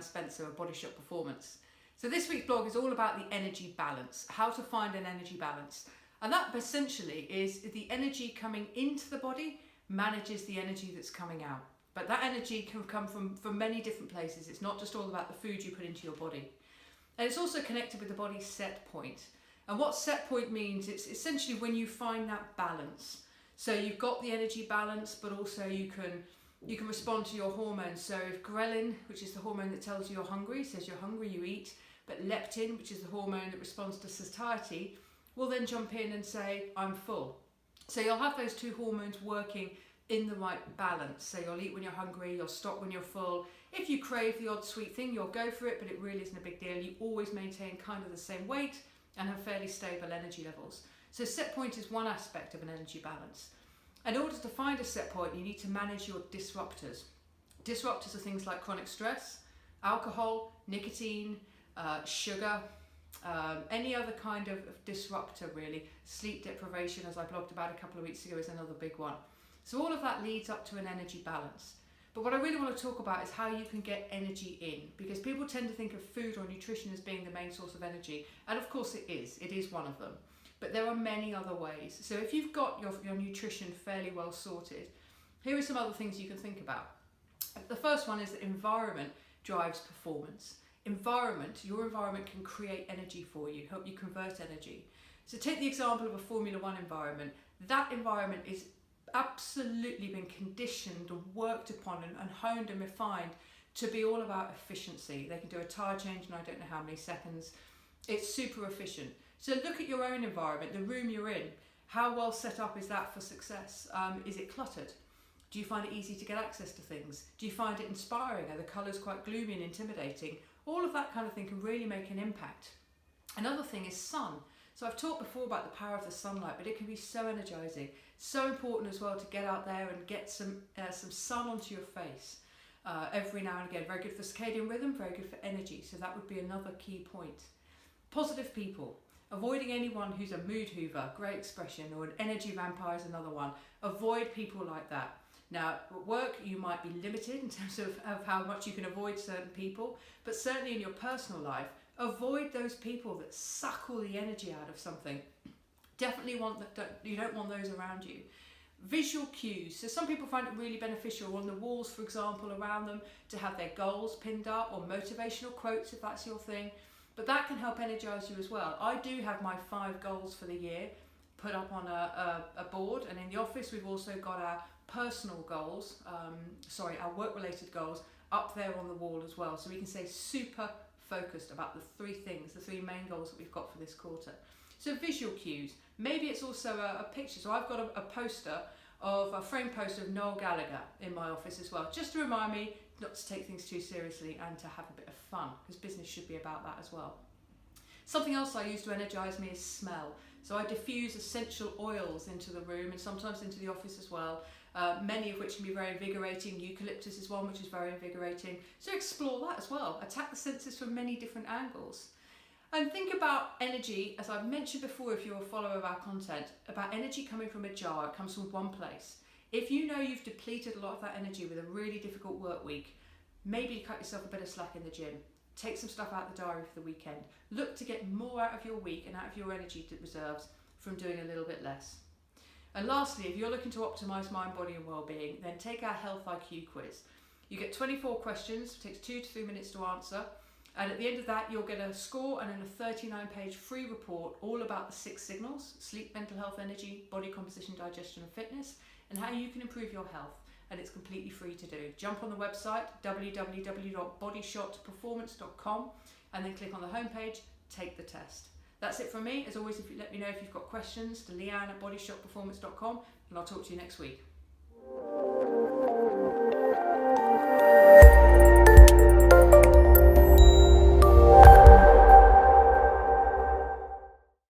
Spencer of Bodyshot Performance. So this week's blog is all about the energy balance, how to find an energy balance. And that essentially is the energy coming into the body manages the energy that's coming out. But that energy can come from many different places. It's not just all about the food you put into your body. And it's also connected with the body's set point. And what set point means, it's essentially when you find that balance. So you've got the energy balance, but also you can respond to your hormones. So if ghrelin, which is the hormone that tells you you're hungry, says you're hungry, you eat. But leptin, which is the hormone that responds to satiety, will then jump in and say, I'm full. So you'll have those two hormones working in the right balance. So you'll eat when you're hungry, you'll stop when you're full. If you crave the odd sweet thing, you'll go for it, but it really isn't a big deal. You always maintain kind of the same weight and have fairly stable energy levels. So set point is one aspect of an energy balance. In order to find a set point, you need to manage your disruptors. Disruptors are things like chronic stress, alcohol, nicotine, sugar, any other kind of disruptor really. Sleep deprivation, as I blogged about a couple of weeks ago, is another big one. So all of that leads up to an energy balance. But what I really want to talk about is how you can get energy in, because people tend to think of food or nutrition as being the main source of energy, and of course it is one of them. But there are many other ways. So if you've got your nutrition fairly well sorted, here are some other things you can think about. The first one is that environment drives performance. Your environment can create energy for you, help you convert energy. So take the example of a Formula One environment. That environment is absolutely been conditioned and worked upon and honed and refined to be all about efficiency. They can do a tyre change in I don't know how many seconds. It's super efficient. So look at your own environment, the room you're in. How well set up is that for success? Is it cluttered? Do you find it easy to get access to things? Do you find it inspiring? Are the colours quite gloomy and intimidating? All of that kind of thing can really make an impact. Another thing is sun. So I've talked before about the power of the sunlight, but it can be so energizing. So important as well to get out there and get some sun onto your face every now and again. Very good for circadian rhythm, very good for energy. So that would be another key point. Positive people. Avoiding anyone who's a mood hoover, great expression, or an energy vampire is another one. Avoid people like that. Now, at work, you might be limited in terms of how much you can avoid certain people, but certainly in your personal life, avoid those people that suck all the energy out of something. Definitely you don't want those around you. Visual cues. So some people find it really beneficial on the walls, for example, around them to have their goals pinned up, or motivational quotes if that's your thing. But that can help energize you as well. I do have my 5 goals for the year put up on a board, and in the office we've also got our personal goals, our work-related goals up there on the wall as well. So we can stay super focused about the 3 things, the 3 main goals that we've got for this quarter. So visual cues. Maybe it's also a picture. So I've got a frame poster of Noel Gallagher in my office as well, just to remind me not to take things too seriously and to have a bit of fun, because business should be about that as well. Something else I use to energize me is smell. So I diffuse essential oils into the room and sometimes into the office as well, many of which can be very invigorating. Eucalyptus is one which is very invigorating. So explore that as well. Attack the senses from many different angles. And think about energy, as I've mentioned before, if you're a follower of our content, about energy coming from a jar. It comes from one place. If you know you've depleted a lot of that energy with a really difficult work week, maybe cut yourself a bit of slack in the gym. Take some stuff out of the diary for the weekend. Look to get more out of your week and out of your energy reserves from doing a little bit less. And lastly, if you're looking to optimize mind, body and well-being, then take our Health IQ quiz. You get 24 questions, it takes 2 to 3 minutes to answer. And at the end of that, you'll get a score and then a 39-page free report all about the 6 signals: sleep, mental health, energy, body composition, digestion and fitness, and how you can improve your health. And it's completely free to do. Jump on the website, www.bodyshottperformance.com, and then click on the homepage, take the test. That's it from me. As always, if you let me know if you've got questions, to Leanne at bodyshotperformance.com, and I'll talk to you next week.